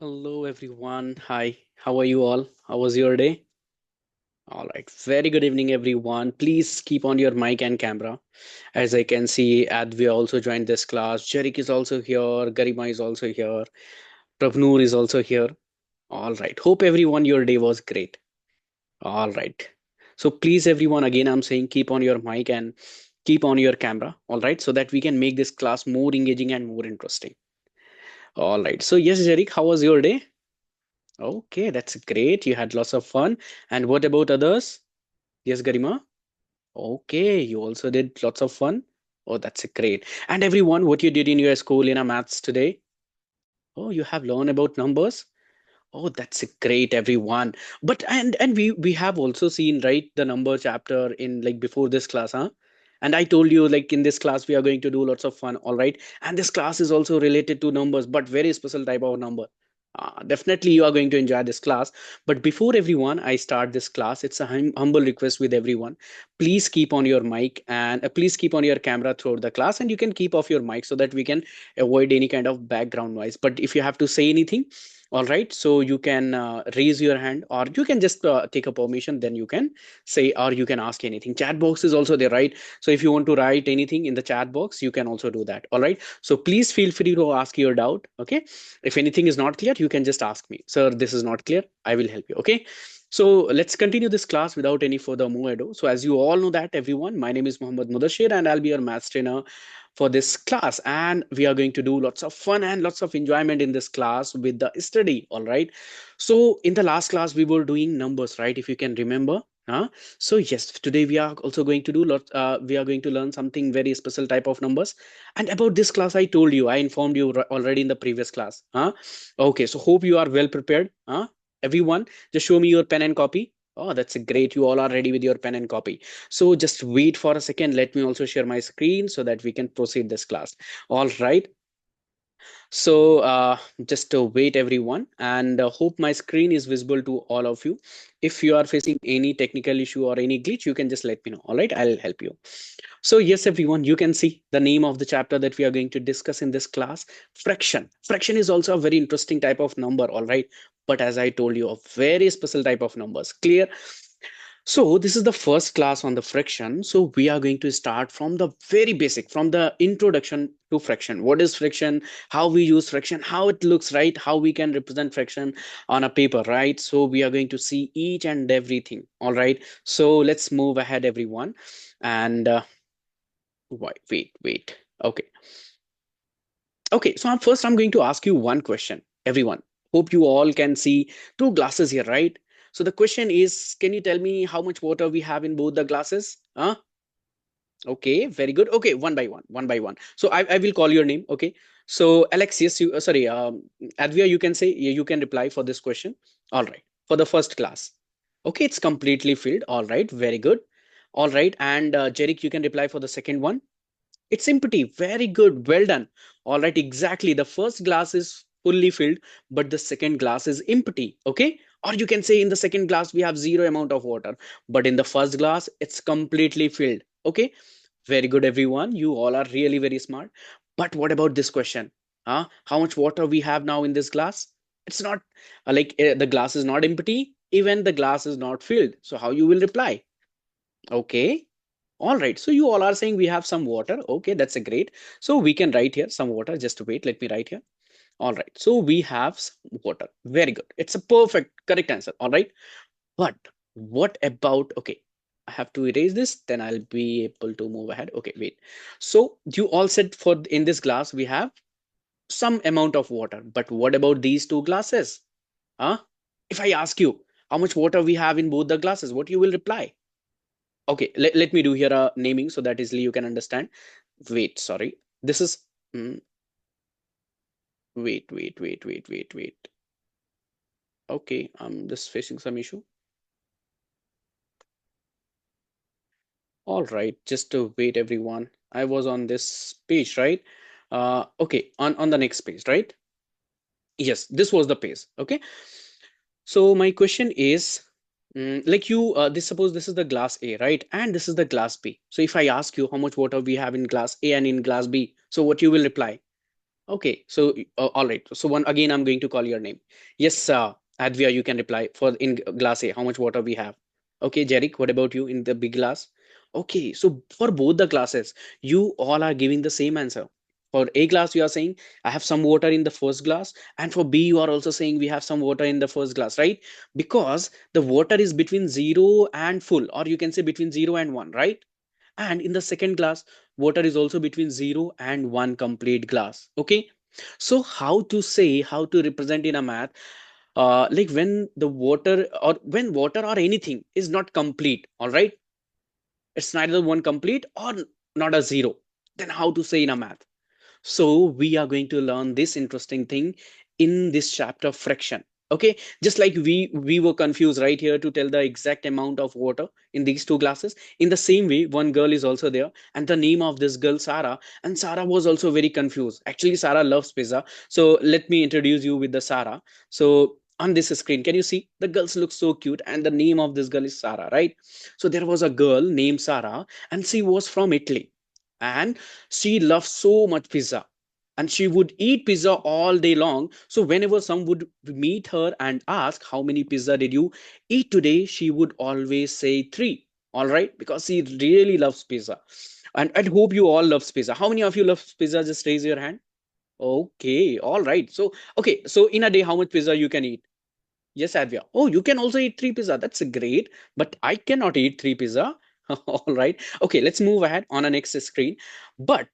Hello, everyone. Hi, how are you all? How was your day? All right, very good evening, everyone. Please keep on your mic and camera. As I can see, Advia also joined this class. Jerik is also here. Garima is also here. Pravnoor is also here. All right, hope everyone your day was great. All right. So please, everyone, again, I'm saying keep on your mic and keep on your camera. All right, so that we can make this class more engaging and more interesting. All right. So yes, Jerik, how was your day? Okay, that's great. You had lots of fun. And what about others? Yes, Garima? Okay, you also did lots of fun. Oh, that's great. And everyone, what you did in your school in a maths today? Oh, you have learned about numbers? Oh, that's great, everyone. But and we have also seen, right, the number chapter in like before this class, huh? And I told you like in this class we are going to do lots of fun, all right? And this class is also related to numbers, but very special type of number. Definitely you are going to enjoy this class. But before everyone, I start this class. It's a humble request with everyone. Please keep on your mic and please keep on your camera throughout the class, and you can keep off your mic so that we can avoid any kind of background noise. But if you have to say anything, all right, so you can raise your hand or you can just take a permission, then you can say or you can ask anything. Chat box is also there, right? So if you want to write anything in the chat box, you can also do that. All right. So please feel free to ask your doubt. Okay. If anything is not clear, you can just ask me, sir, this is not clear. I will help you. Okay. So let's continue this class without any further ado. So as you all know that everyone, my name is Mohammad Mudashir and I'll be your maths trainer for this class, and we are going to do lots of fun and lots of enjoyment in this class with the study. All right, so in the last class we were doing numbers, right? If you can remember. So yes, today we are also going to do we are going to learn something very special type of numbers. And about this class, I told you, I informed you already in the previous class. Okay, so hope you are well prepared. Everyone, just show me your pen and copy. Oh, that's great. You all are ready with your pen and copy. So just wait for a second. Let me also share my screen so that we can proceed this class. All right. So just wait everyone, and hope my screen is visible to all of you. If you are facing any technical issue or any glitch, you can just let me know. All right, I'll help you. So yes, everyone, you can see the name of the chapter that we are going to discuss in this class, fraction. Fraction is also a very interesting type of number, all right? But as I told you, a very special type of numbers. Clear? So this is the first class on the fraction. So we are going to start from the very basic, from the introduction to fraction. What is fraction? How we use fraction? How it looks, right? How we can represent fraction on a paper, right? So we are going to see each and everything. All right. So let's move ahead, everyone. And wait. Okay. Okay. So first, I'm going to ask you one question, everyone. Hope you all can see two glasses here, right? So the question is, can you tell me how much water we have in both the glasses? Okay, very good. Okay, one by one, one by one. So I will call your name. Okay. So Alexius, you sorry, Advia, you can say you can reply for this question. All right. For the first class. Okay, it's completely filled. All right, very good. All right, and Jerick, you can reply for the second one. It's empty. Very good. Well done. All right, exactly. The first glass is fully filled, but the second glass is empty. Okay. Or you can say in the second glass, we have zero amount of water, but in the first glass, it's completely filled. Okay. Very good, everyone. You all are really very smart. But what about this question? How much water we have now in this glass? It's not the glass is not empty. Even the glass is not filled. So how you will reply? Okay. All right. So you all are saying we have some water. Okay, that's a great. So we can write here some water. Just wait. Let me write here. All right. So we have some water. Very good. It's a perfect correct answer. All right. But what about, okay, I have to erase this, then I'll be able to move ahead. Okay, wait. So you all said for in this glass we have some amount of water. But what about these two glasses? Huh? If I ask you how much water we have in both the glasses, what you will reply? Okay, let me do here a naming so that easily you can understand. Wait, sorry. This is mm, wait. Okay, I'm just facing some issue. All right, just to wait, everyone. I was on this page, right? Okay, on the next page, right? Yes, this was the page. Okay. So my question is, like you, this suppose this is the glass A, right? And this is the glass B. So if I ask you how much water we have in glass A and in glass B, so what you will reply? Okay, so all right. So one again, I'm going to call your name. Yes, Advia, you can reply for in glass A. How much water we have? Okay, Jerick, what about you in the big glass? Okay, so for both the classes, you all are giving the same answer. For A glass, you are saying I have some water in the first glass, and for B, you are also saying we have some water in the first glass, right? Because the water is between zero and full, or you can say between zero and one, right? And in the second glass, water is also between 0 and 1 complete glass. Okay, so how to represent in a math, like when the water or when water or anything is not complete, all right, it's neither one complete or not a zero, then how to say in a math? So we are going to learn this interesting thing in this chapter, fraction. Okay, just like we were confused right here to tell the exact amount of water in these two glasses. In the same way, one girl is also there, and the name of this girl Sarah, and Sarah was also very confused. Actually, Sarah loves pizza. So let me introduce you with the Sarah. So on this screen, can you see the girls look so cute, and the name of this girl is Sarah, right? So there was a girl named Sarah, and she was from Italy, and she loved so much pizza, and she would eat pizza all day long. So whenever some would meet her and ask how many pizza did you eat today, she would always say three. All right, because she really loves pizza. And I hope you all love pizza. How many of you love pizza? Just raise your hand. Okay, all right. So okay, so in a day, how much pizza you can eat? Yes, Advia. Oh, you can also eat three pizza. That's great, but I cannot eat three pizza. All right. Okay, let's move ahead on a next screen. But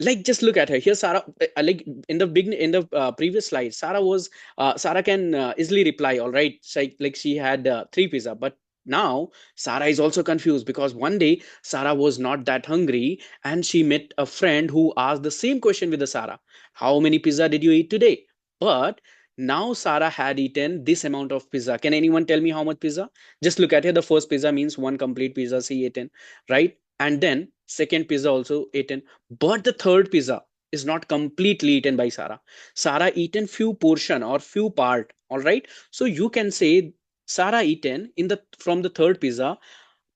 like just look at her here, Sarah, like in the big in the previous slide, Sarah can easily reply, all right, like she had three pizza, but now Sarah is also confused because one day Sarah was not that hungry, and she met a friend who asked the same question with the Sarah, how many pizza did you eat today? But now Sarah had eaten this amount of pizza. Can anyone tell me how much pizza? Just look at here, the first pizza means one complete pizza she eaten, right? And then second pizza also eaten, but the third pizza is not completely eaten by Sarah. Sarah eaten few portion or few part. All right. So you can say Sarah eaten in the from the third pizza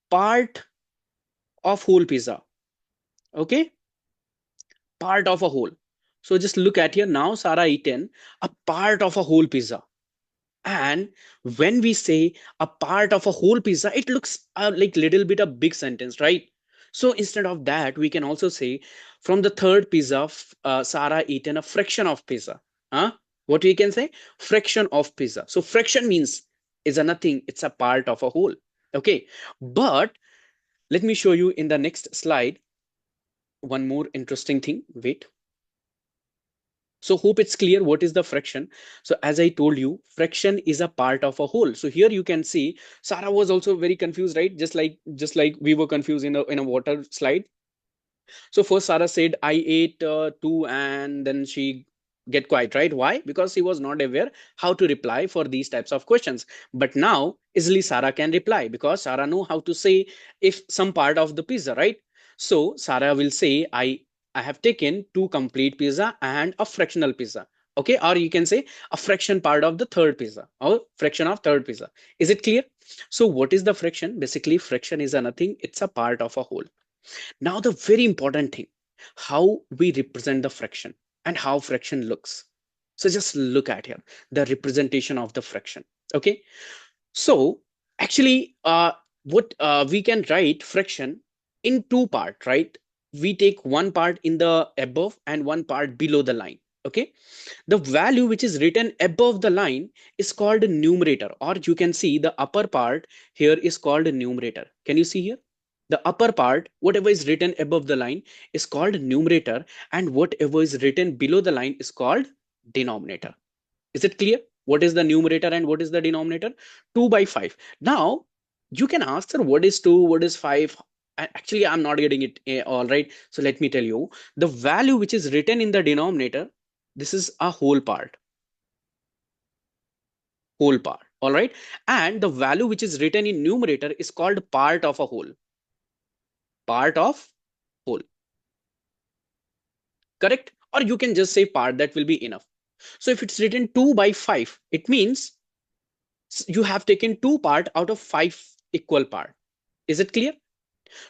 part of whole pizza. Okay, part of a whole. So just look at here now. Sarah eaten a part of a whole pizza. And when we say a part of a whole pizza, it looks like little bit a big sentence, right? So instead of that, we can also say from the third pizza, Sarah eaten a fraction of pizza. Huh? What we can say? Fraction of pizza. So fraction means is a nothing. It's a part of a whole. Okay. But let me show you in the next slide one more interesting thing. Wait. So hope it's clear what is the fraction. So as I told you, fraction is a part of a whole. So here you can see Sarah was also very confused, right? Just like we were confused in a water slide. So first Sarah said I ate two, and then she get quiet, right? Why? Because she was not aware how to reply for these types of questions. But now easily Sarah can reply because Sarah know how to say if some part of the pizza, right? So Sarah will say I have taken two complete pizza and a fractional pizza. Okay, or you can say a fraction part of the third pizza or fraction of third pizza. Is it clear? So what is the fraction? Basically, fraction is a nothing. It's a part of a whole. Now, the very important thing, how we represent the fraction and how fraction looks. So just look at here, the representation of the fraction. Okay. So actually, what we can write fraction in two part, right? We take one part in the above and one part below the line. Okay. The value which is written above the line is called numerator, or you can see the upper part here is called numerator. Can you see here? The upper part, whatever is written above the line, is called numerator, and whatever is written below the line is called denominator. Is it clear? What is the numerator and what is the denominator? 2 by 5. Now, you can ask, sir, what is 2? What is 5? Actually, I'm not getting it all right. So let me tell you, the value which is written in the denominator, this is a whole part, whole part. All right. And the value which is written in numerator is called part of a whole, part of whole. Correct? Or you can just say part, that will be enough. So if it's written 2 by 5, it means you have taken two part out of five equal part. Is it clear?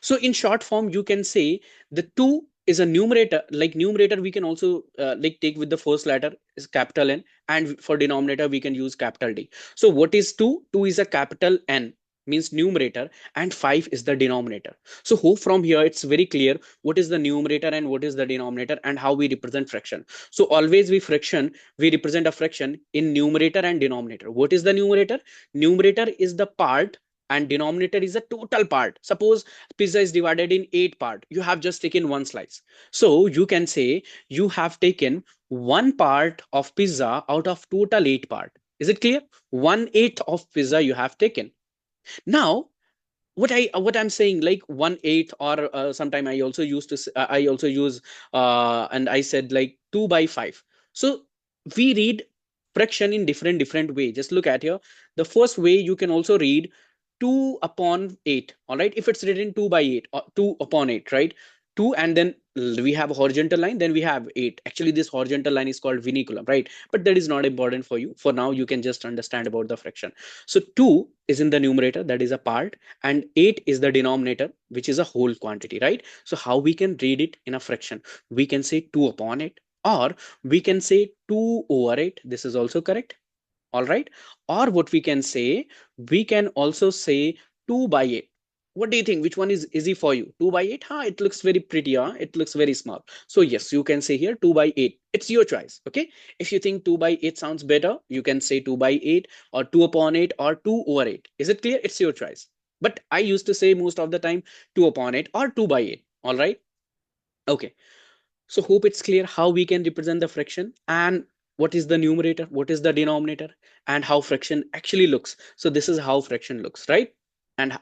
So in short form, you can say the 2 is a numerator. Like numerator we can also like take with the first letter is capital N, and for denominator we can use capital D. So what is 2? 2 is a capital N, means numerator, and 5 is the denominator. So hope from here it's very clear what is the numerator and what is the denominator and how we represent fraction. So always we represent a fraction in numerator and denominator. What is the numerator? Numerator is the part and denominator is a total part. Suppose pizza is divided in 8 part, you have just taken one slice, so you can say you have taken one part of pizza out of total 8 part. Is it clear? 1/8 of pizza you have taken. Now what I'm saying, like 1/8, or sometime I also used to I also use and I said like 2/5. So we read fraction in different way. Just look at here. The first way you can also read 2/8. All right, if it's written 2/8 or 2/8, right? 2, and then we have a horizontal line, then we have 8. Actually this horizontal line is called vinculum, right? But that is not important for you. For now you can just understand about the fraction. So 2 is in the numerator, that is a part, and 8 is the denominator, which is a whole quantity, right? So how we can read it in a fraction? We can say 2/8, or we can say 2/8. This is also correct. All right. Or what we can say, we can also say 2/8. What do you think? Which one is easy for you? 2/8? Huh? It looks very pretty. Huh? It looks very small. So yes, you can say here 2/8. It's your choice. Okay. If you think 2/8 sounds better, you can say 2/8 or 2/8 or 2/8. Is it clear? It's your choice. But I used to say most of the time 2/8 or 2/8. All right. Okay. So hope it's clear how we can represent the fraction, and what is the numerator, what is the denominator, and how fraction actually looks. So this is how fraction looks, right? And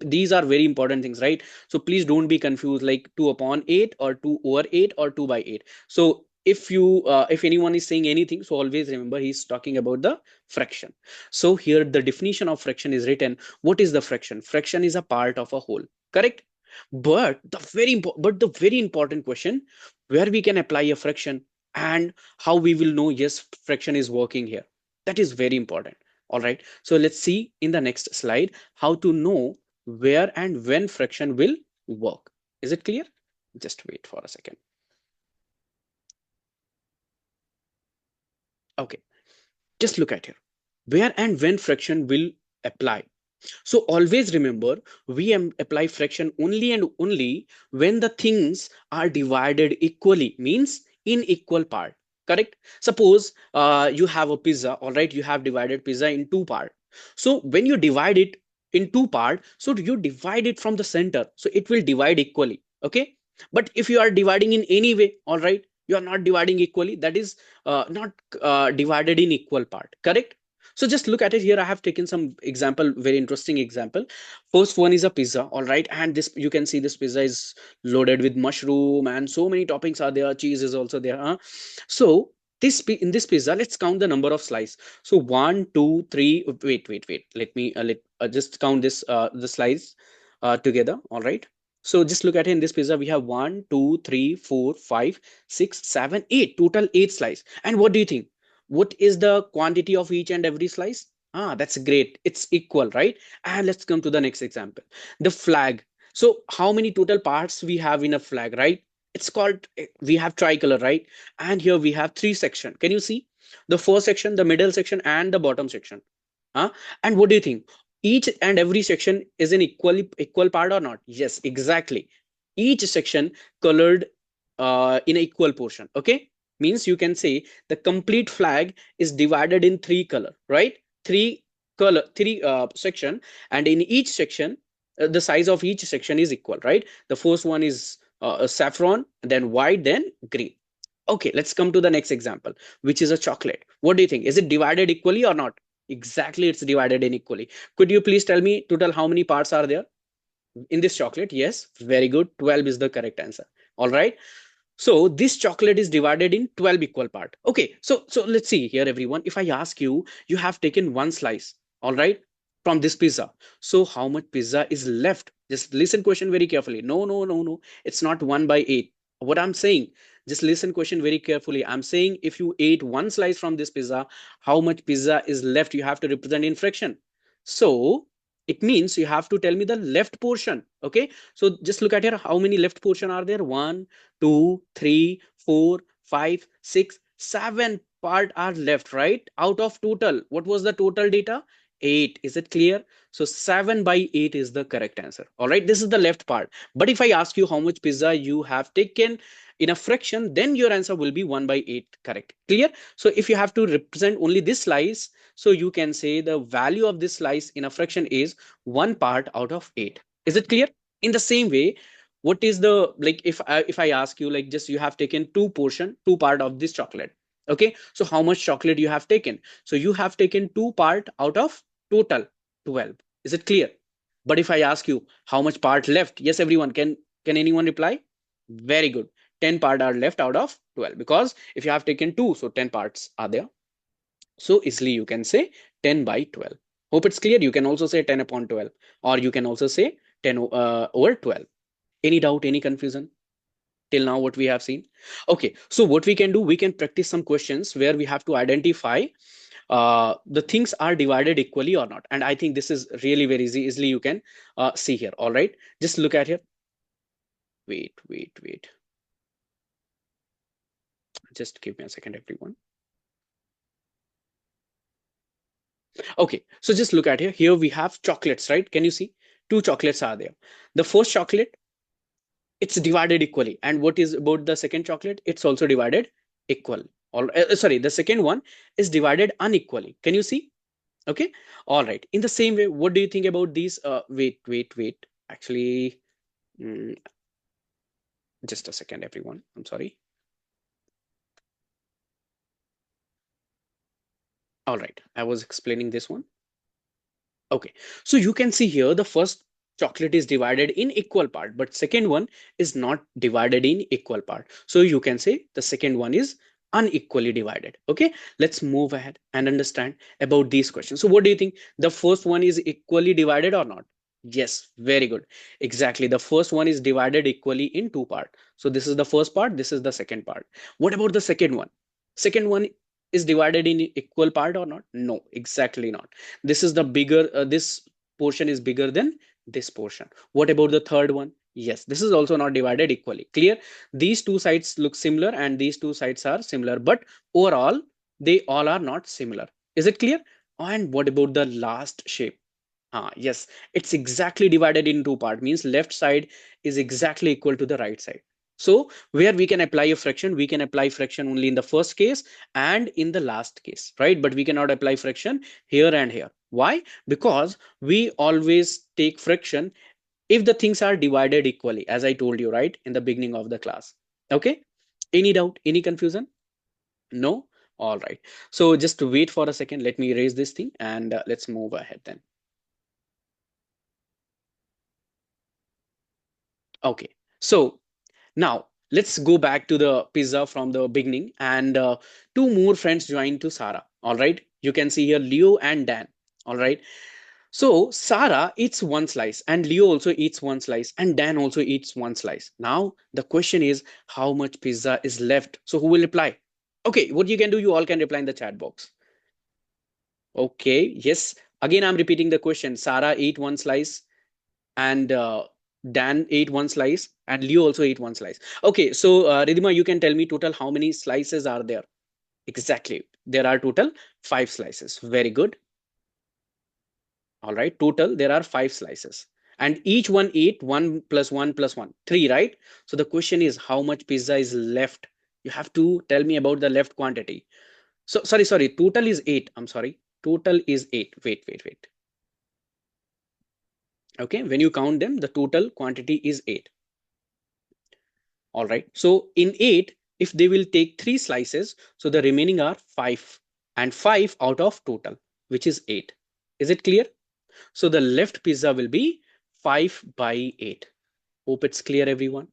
these are very important things, right? So please don't be confused like 2/8 or 2/8 or 2/8. So if anyone is saying anything, so always remember he's talking about the fraction. So here the definition of fraction is written. What is the fraction? Fraction is a part of a whole, correct? But the very important question, where we can apply a fraction and how we will know yes fraction is working here, that is very important. All right, so let's see in the next slide how to know where and when fraction will work. Is it clear? Just wait for a second. Okay, just look at here, where and when fraction will apply. So always remember, we apply fraction only and only when the things are divided equally, means in equal part. Correct? Suppose you have a pizza, all right, you have divided pizza in two part. So when you divide it in two part, so you divide it from the center, so it will divide equally. Okay. But if you are dividing in any way, all right, you are not dividing equally, that is not divided in equal part. Correct? So just look at it here. I have taken some example, very interesting example. First one is a pizza, all right, and this you can see this pizza is loaded with mushroom and so many toppings are there. Cheese is also there. Huh? So in this pizza, let's count the number of slices. So one, two, three. Wait. Let just count the slice together. All right. So just look at it in this pizza. We have 1, 2, 3, 4, 5, 6, 7, 8. Total 8 slices. And what do you think? What is the quantity of each and every slice? That's great. It's equal, right? And let's come to the next example. The flag. So how many total parts we have in a flag, right? It's called, we have tricolor, right? And here we have three sections. Can you see? The first section, the middle section, and the bottom section. Huh? And what do you think? Each and every section is an equal part or not? Yes, exactly. Each section colored in an equal portion. Okay, means you can say the complete flag is divided in three color, right? Three section, and in each section, the size of each section is equal, right? The first one is saffron, then white, then green. Okay, let's come to the next example, which is a chocolate. What do you think? Is it divided equally or not? Exactly, it's divided in equally. Could you please tell me total how many parts are there in this chocolate? Yes, very good. 12 is the correct answer. All right. So this chocolate is divided in 12 equal part. Okay, so let's see here, everyone. If I ask you, you have taken one slice, all right, from this pizza. So how much pizza is left? Just listen question very carefully. No. It's not 1/8. What I'm saying, just listen question very carefully. I'm saying if you ate one slice from this pizza, how much pizza is left? You have to represent in fraction. So It means you have to tell me the left portion. Okay, so just look at here. How many left portion are there? 1, 2, 3, 4, 5, 6, 7 part are left, right? Out of total, what was the total data? 8. Is it clear? So 7 by 8 is the correct answer. All right, this is the left part. But if I ask you how much pizza you have taken in a fraction, then your answer will be 1 by 8. Correct. Clear? So if you have to represent only this slice, so you can say the value of this slice in a fraction is 1 part out of 8. Is it clear? In the same way, what is the, like, if I ask you, like, just you have taken two part of this chocolate. Okay, so how much chocolate you have taken? So you have taken 2 part out of total 12. Is it clear? But if I ask you how much part left, yes, everyone, can anyone reply? Very good. 10 part are left out of 12, because if you have taken 2, so 10 parts are there. So easily you can say 10 by 12. Hope it's clear. You can also say 10 upon 12, or you can also say 10 over 12. Any doubt, any confusion till now what we have seen? Okay, so what we can do, we can practice some questions where we have to identify the things are divided equally or not. And I think this is really very easy. Easily you can see here. All right, just look at here. Wait. Just give me a second, everyone. Okay, so just look at here. Here we have chocolates, right? Can you see? Two chocolates are there. The first chocolate, it's divided equally. And what is about the second chocolate? It's also divided equal. Sorry, the second one is divided unequally. Can you see? Okay. All right. In the same way, what do you think about these? Wait. Actually, mm, just a second, everyone. I'm sorry. All right. I was explaining this one. Okay, so you can see here the first chocolate is divided in equal part, but second one is not divided in equal part. So you can say the second one is unequally divided. Okay, let's move ahead and understand about these questions. So what do you think? The first one is equally divided or not? Yes, very good. Exactly. The first one is divided equally in two parts. So this is the first part, this is the second part. What about the second one? Second one is divided in equal part or not? No, exactly not. This is the bigger, this portion is bigger than this portion. What about the third one? Yes, this is also not divided equally. Clear? These two sides look similar and these two sides are similar, but overall they all are not similar. Is it clear? And what about the last shape? Yes, it's exactly divided in two parts, means left side is exactly equal to the right side. So where we can apply a fraction, we can apply fraction only in the first case and in the last case, right? But we cannot apply fraction here and here. Why? Because we always take fraction if the things are divided equally, as I told you, right, in the beginning of the class. Okay, any doubt, any confusion? No. All right, so just wait for a second. Let me erase this thing and let's move ahead then. Okay, so now let's go back to the pizza from the beginning, and two more friends joined to Sarah. All right, you can see here Leo and Dan. All right, so Sarah eats one slice, and Leo also eats one slice, and Dan also eats one slice. Now the question is, how much pizza is left? So who will reply? Okay, what you can do, you all can reply in the chat box. Okay, yes. Again, I'm repeating the question. Sarah ate one slice, and Dan ate one slice, and Leo also ate one slice. Okay, so Ridhima, you can tell me total how many slices are there? Exactly. There are total 5 slices. Very good. All right, total there are 5 slices. And each one ate 1 plus 1 plus 1, 3, right? So the question is how much pizza is left? You have to tell me about the left quantity. So sorry, total is 8. I'm sorry. Total is 8. Wait. Okay, when you count them, the total quantity is 8. All right. So in 8, if they will take 3 slices, so the remaining are 5, and 5 out of total, which is 8. Is it clear? So the left pizza will be 5 by 8. Hope it's clear, everyone.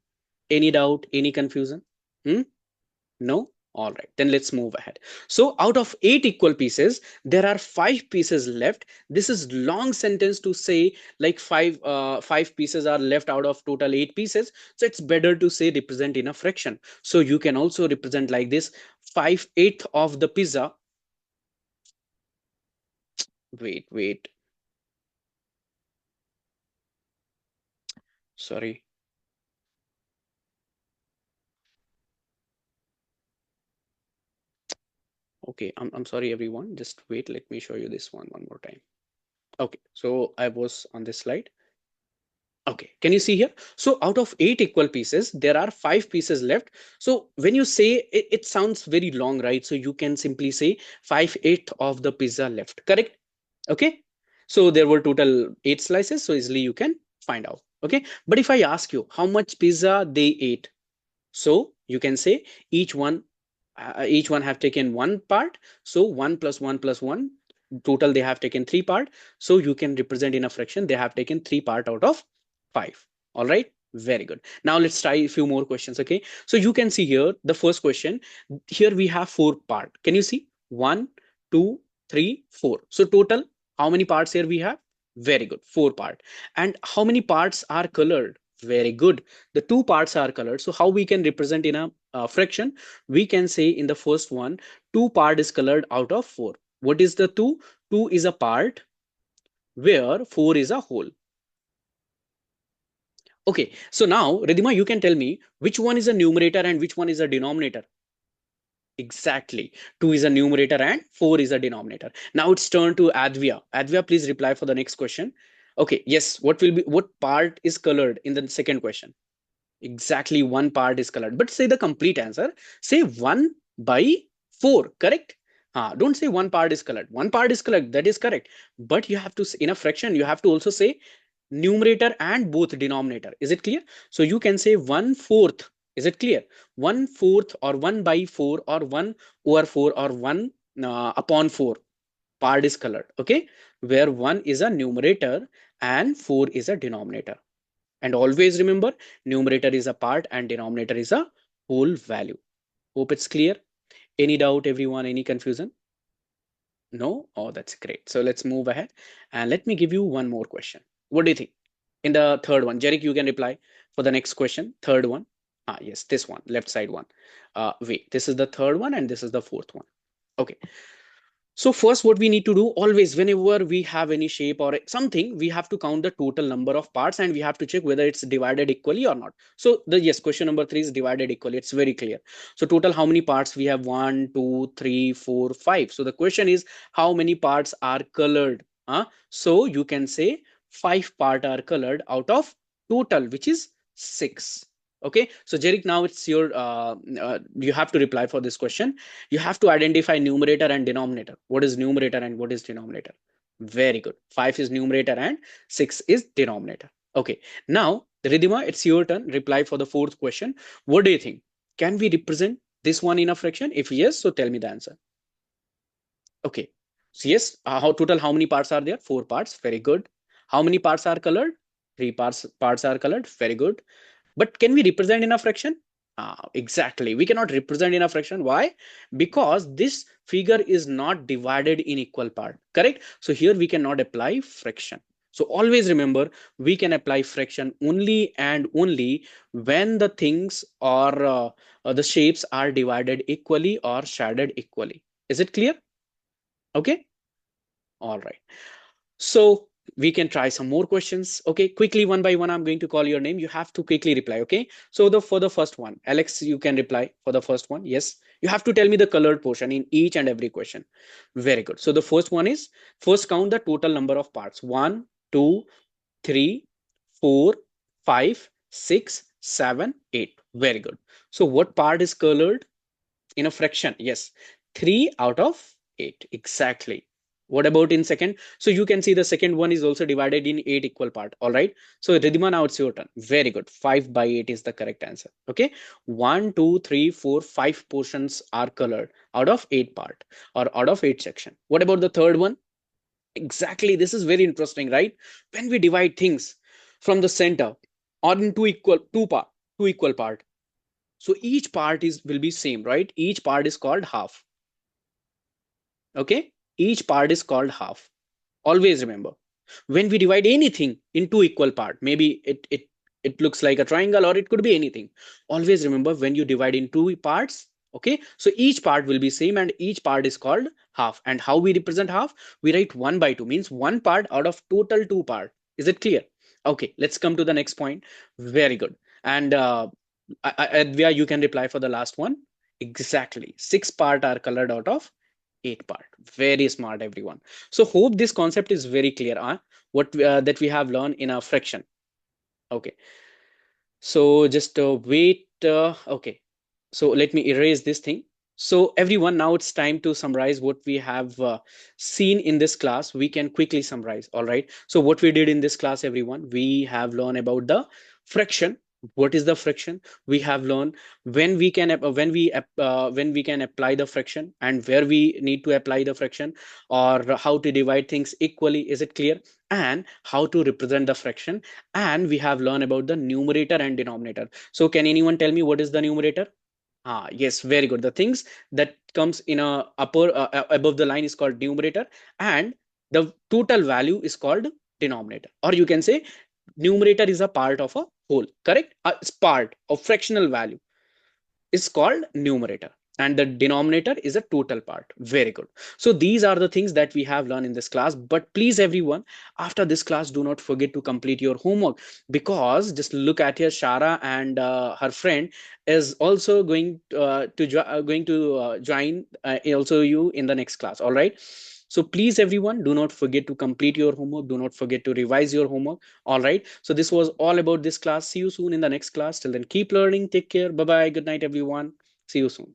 Any doubt, any confusion? Hmm? No? All right, then let's move ahead. So out of 8 equal pieces, there are 5 pieces left. This is long sentence to say like 5 pieces are left out of total 8 pieces. So it's better to say represent in a fraction. So you can also represent like this: 5/8 of the pizza. Wait. Sorry. Okay, I'm sorry everyone. Just wait, let me show you this one more time. Okay, so I was on this slide. Okay, can you see here? So out of 8 equal pieces, there are 5 pieces left. So when you say it sounds very long, right? So you can simply say 5/8 of the pizza left, correct? Okay, so there were total 8 slices, so easily you can find out. Okay, but if I ask you how much pizza they ate, so you can say each one have taken one part. So 1 plus 1 plus 1, total they have taken 3 part. So you can represent in a fraction they have taken 3 part out of 5. All right, very good. Now let's try a few more questions. Okay, so you can see here the first question. Here we have 4 part. Can you see? 1, 2, 3, 4. So total how many parts here we have? Very good, 4 part. And how many parts are colored? Very good, the 2 parts are colored. So how we can represent in a fraction? We can say in the first one, 2 part is colored out of 4. What is the 2? 2 is a part where 4 is a whole. Okay, so now Ridhima, you can tell me which one is a numerator and which one is a denominator. Exactly, 2 is a numerator and 4 is a denominator. Now it's turn to Advia. Advia, please reply for the next question. Okay, yes, what part is colored in the second question? Exactly, 1 part is colored. But say the complete answer. Say 1/4, correct? Don't say 1 part is colored. 1 part is colored, that is correct. But you have to, in a fraction, you have to also say numerator and both denominator. Is it clear? So you can say 1/4. Is it clear? 1/4 or 1/4 or 1/4 or 1/4 part is colored. Okay, where 1 is a numerator and 4 is a denominator. And always remember, numerator is a part and denominator is a whole value. Hope it's clear. Any doubt, everyone? Any confusion? No? Oh, that's great. So let's move ahead and let me give you one more question. What do you think? In the third one, Jerick, you can reply for the next question. Third one. Yes, this one, left side one. Wait, this is the third one and this is the fourth one. Okay. So first, what we need to do always, whenever we have any shape or something, we have to count the total number of parts and we have to check whether it's divided equally or not. So yes, question number 3 is divided equally. It's very clear. So total, how many parts we have? 1, 2, 3, 4, 5. So the question is how many parts are colored? So you can say 5 part are colored out of total, which is 6. Okay. So Jerick, now it's your, you have to reply for this question. You have to identify numerator and denominator. What is numerator and what is denominator? Very good. 5 is numerator and 6 is denominator. Okay. Now, Ridhima, it's your turn. Reply for the fourth question. What do you think? Can we represent this one in a fraction? If yes, so tell me the answer. Okay. So yes, how many parts are there? 4 parts. Very good. How many parts are colored? 3 parts are colored. Very good. But can we represent in a fraction? Exactly. We cannot represent in a fraction. Why? Because this figure is not divided in equal part. Correct? So here we cannot apply fraction. So always remember, we can apply fraction only and only when the things or the shapes are divided equally or shaded equally. Is it clear? Okay. All right. So we can try some more questions. Okay, quickly one by one, I'm going to call your name. You have to quickly reply. Okay, so for the first one, Alex, you can reply for the first one. Yes, you have to tell me the colored portion in each and every question. Very good. So the first one is, first count the total number of parts. 1, 2, 3, 4, 5, 6, 7, 8. Very good. So what part is colored in a fraction? Yes, 3 out of 8. Exactly. What about in second? So you can see the second one is also divided in 8 equal part. All right. So Ridhima, now it's your turn. Very good. 5/8 is the correct answer. Okay. 1, 2, 3, 4, 5 portions are colored out of 8 part or out of 8 section. What about the third one? Exactly. This is very interesting, right? When we divide things from the center or in two equal part. So each part will be same, right? Each part is called half. Okay. Each part is called half. Always remember, when we divide anything into equal part, maybe it looks like a triangle or it could be anything. Always remember, when you divide in two parts, okay, so each part will be same and each part is called half. And how we represent half? We write 1/2, means one part out of total 2 part. Is it clear? Okay, let's come to the next point. Very good. And Advya, you can reply for the last one. Exactly. Six part are colored out of eight part. Very smart, everyone. So hope this concept is very clear. What that we have learned in our fraction. Okay. So just wait. Okay. So let me erase this thing. So everyone, now it's time to summarize what we have seen in this class. We can quickly summarize. All right. So what we did in this class, everyone, we have learned about the fraction. What is the fraction? We have learned when we can apply the fraction and where we need to apply the fraction, or how to divide things equally. Is it clear? And how to represent the fraction. And we have learned about the numerator and denominator. So can anyone tell me what is the numerator? Yes, very good. The things that comes in a above the line is called numerator, and the total value is called denominator. Or you can say numerator is a part of a whole. Correct? It's part of fractional value is called numerator, and the denominator is a total part. Very good. So these are the things that we have learned in this class. But please, everyone, after this class, do not forget to complete your homework, because just look at here, Shara and her friend is also going to join also you in the next class. All right. So please, everyone, do not forget to complete your homework. Do not forget to revise your homework. All right. So this was all about this class. See you soon in the next class. Till then, keep learning. Take care. Bye bye. Good night, everyone. See you soon.